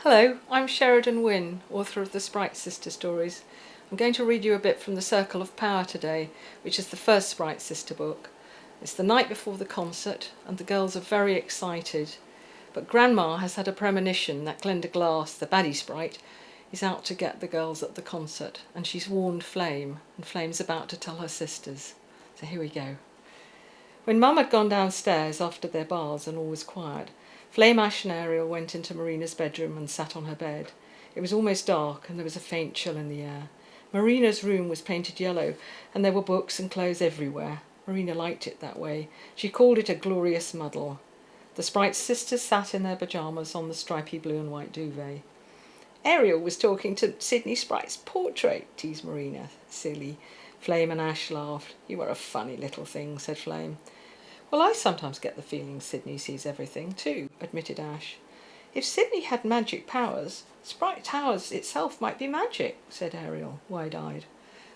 Hello, I'm Sheridan Winn, author of the Sprite Sister stories. I'm going to read you a bit from The Circle of Power today, which is the first Sprite Sister book. It's the night before the concert, and the girls are very excited. But Grandma has had a premonition that Glenda Glass, the baddie sprite, is out to get the girls at the concert, and she's warned Flame, and Flame's about to tell her sisters. So here we go. When Mum had gone downstairs after their baths and all was quiet, Flame, Ash and Ariel went into Marina's bedroom and sat on her bed. It was almost dark and there was a faint chill in the air. Marina's room was painted yellow and there were books and clothes everywhere. Marina liked it that way. She called it a glorious muddle. The Sprite Sisters sat in their pyjamas on the stripy blue and white duvet. Ariel was talking to Sydney Sprite's portrait, teased Marina. Silly. Flame and Ash laughed. You are a funny little thing, said Flame. Well, I sometimes get the feeling Sydney sees everything too, admitted Ash. If Sydney had magic powers, Sprite Towers itself might be magic, said Ariel, wide-eyed.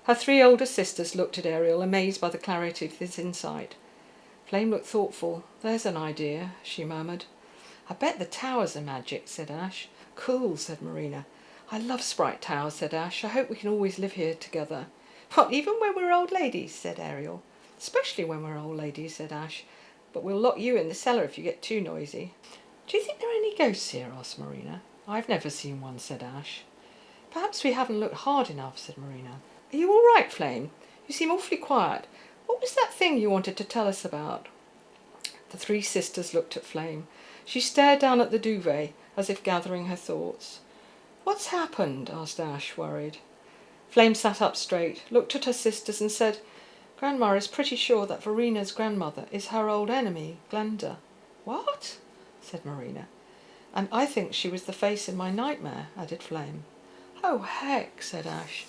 Her three older sisters looked at Ariel, amazed by the clarity of his insight. Flame looked thoughtful. There's an idea, she murmured. I bet the towers are magic, said Ash. Cool, said Marina. I love Sprite Towers, said Ash. I hope we can always live here together. What, even when we're old ladies, said Ariel. Especially when we're old ladies, said Ash. But we'll lock you in the cellar if you get too noisy. Do you think there are any ghosts here, asked Marina. I've never seen one, said Ash. Perhaps we haven't looked hard enough, said Marina. Are you all right, Flame? You seem awfully quiet. What was that thing you wanted to tell us about? The three sisters looked at Flame. She stared down at the duvet, as if gathering her thoughts. What's happened? Asked Ash, worried. Flame sat up straight, looked at her sisters and said, Grandma is pretty sure that Verina's grandmother is her old enemy, Glenda. What? Said Marina. And I think she was the face in my nightmare, added Flame. Oh, heck, said Ash.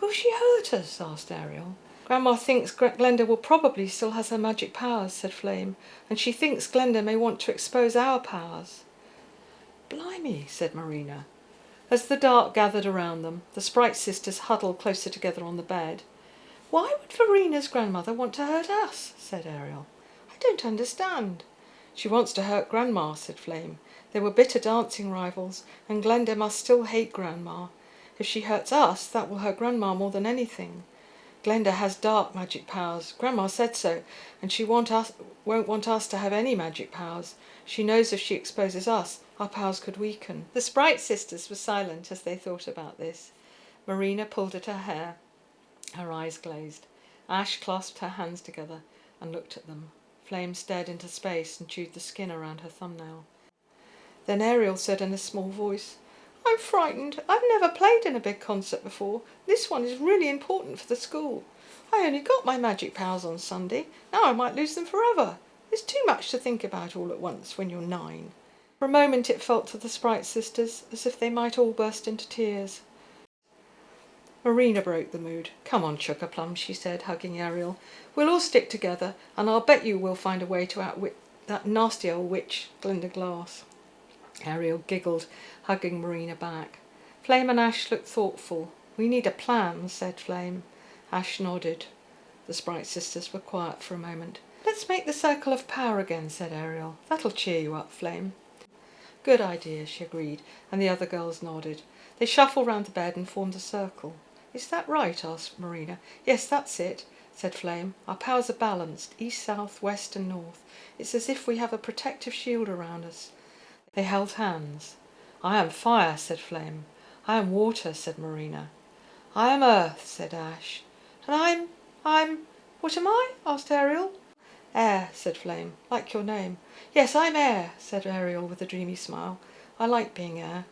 Will she hurt us? Asked Ariel. Grandma thinks Glenda will probably still has her magic powers, said Flame, and she thinks Glenda may want to expose our powers. Blimey, said Marina. As the dark gathered around them, the Sprite Sisters huddled closer together on the bed. Why would Verina's grandmother want to hurt us? Said Ariel. I don't understand. She wants to hurt Grandma, said Flame. They were bitter dancing rivals, and Glenda must still hate Grandma. If she hurts us, that will hurt Grandma more than anything. Glenda has dark magic powers. Grandma said so, and she won't want us to have any magic powers. She knows if she exposes us, our powers could weaken. The Sprite Sisters were silent as they thought about this. Marina pulled at her hair. Her eyes glazed. Ash clasped her hands together and looked at them. Flame stared into space and chewed the skin around her thumbnail. Then Ariel said in a small voice, I'm frightened. I've never played in a big concert before. This one is really important for the school. I only got my magic powers on Sunday. Now I might lose them forever. It's too much to think about all at once when you're 9. For a moment it felt to the Sprite Sisters as if they might all burst into tears. Marina broke the mood. Come on, Sugarplum, she said, hugging Ariel. We'll all stick together, and I'll bet you we'll find a way to outwit that nasty old witch, Glenda Glass. Ariel giggled, hugging Marina back. Flame and Ash looked thoughtful. We need a plan, said Flame. Ash nodded. The Sprite Sisters were quiet for a moment. Let's make the circle of power again, said Ariel. That'll cheer you up, Flame. Good idea, she agreed, and the other girls nodded. They shuffled round the bed and formed a circle. Is that right? Asked Marina. Yes, that's it, said Flame. Our powers are balanced, east, south, west and north. It's as if we have a protective shield around us. They held hands. I am fire, said Flame. I am water, said Marina. I am earth, said Ash. And what am I? Asked Ariel. Air, said Flame, like your name. Yes, I'm air, said Ariel with a dreamy smile. I like being air.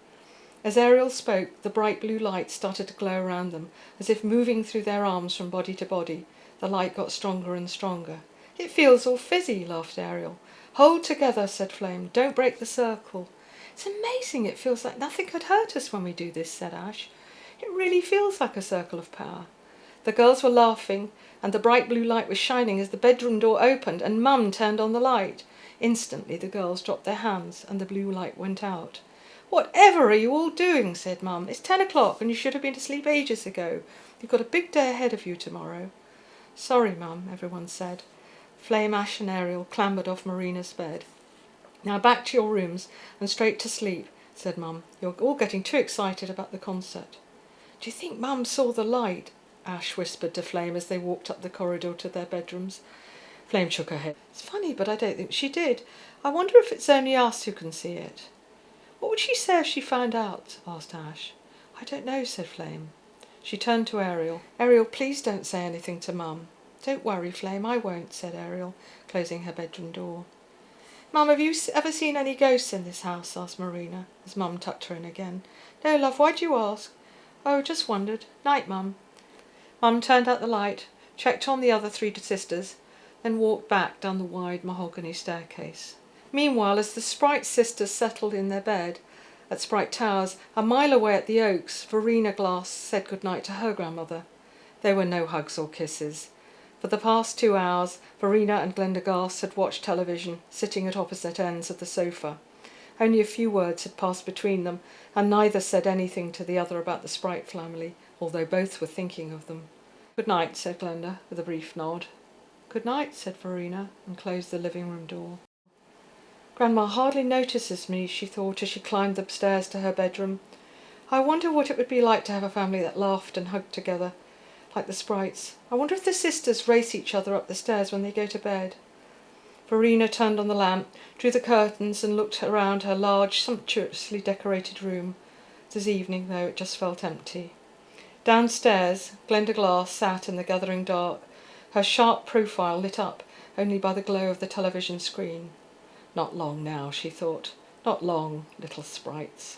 As Ariel spoke, the bright blue light started to glow around them, as if moving through their arms from body to body. The light got stronger and stronger. It feels all fizzy, laughed Ariel. Hold together, said Flame. Don't break the circle. It's amazing. It feels like nothing could hurt us when we do this, said Ash. It really feels like a circle of power. The girls were laughing, and the bright blue light was shining as the bedroom door opened and Mum turned on the light. Instantly the girls dropped their hands and the blue light went out. Whatever are you all doing? Said Mum. It's 10 o'clock and you should have been asleep ages ago. You've got a big day ahead of you tomorrow. Sorry, Mum, everyone said. Flame, Ash and Ariel clambered off Marina's bed. Now back to your rooms and straight to sleep. said Mum. "You're all getting too excited about the concert." "Do you think Mum saw the light?" Ash whispered to Flame as they walked up the corridor to their bedrooms. Flame shook her head. "It's funny, but I don't think she did. I wonder if it's only us who can see it." "What would she say if she found out?" asked Ash. "I don't know," said Flame. She turned to Ariel. "Ariel, please don't say anything to Mum." "Don't worry, Flame, I won't," said Ariel, closing her bedroom door. "Mum, have you ever seen any ghosts in this house?" asked Marina, as Mum tucked her in again. "No, love, why'd you ask?" "Oh, just wondered. Night, Mum." Mum turned out the light, checked on the other three sisters, then walked back down the wide mahogany staircase. Meanwhile, as the Sprite Sisters settled in their bed at Sprite Towers, a mile away at the Oaks, Verena Glass said goodnight to her grandmother. There were no hugs or kisses. For the past 2 hours, Verena and Glenda Glass had watched television, sitting at opposite ends of the sofa. Only a few words had passed between them, and neither said anything to the other about the Sprite family, although both were thinking of them. "Good night," said Glenda, with a brief nod. "Good night," said Verena, and closed the living room door. "Grandma hardly notices me," she thought as she climbed the stairs to her bedroom. "I wonder what it would be like to have a family that laughed and hugged together, like the Sprites. I wonder if the sisters race each other up the stairs when they go to bed." Verena turned on the lamp, drew the curtains and looked around her large, sumptuously decorated room. It was evening, though it just felt empty. Downstairs, Glenda Glass sat in the gathering dark, her sharp profile lit up only by the glow of the television screen. Not long now, she thought. Not long, little Sprites.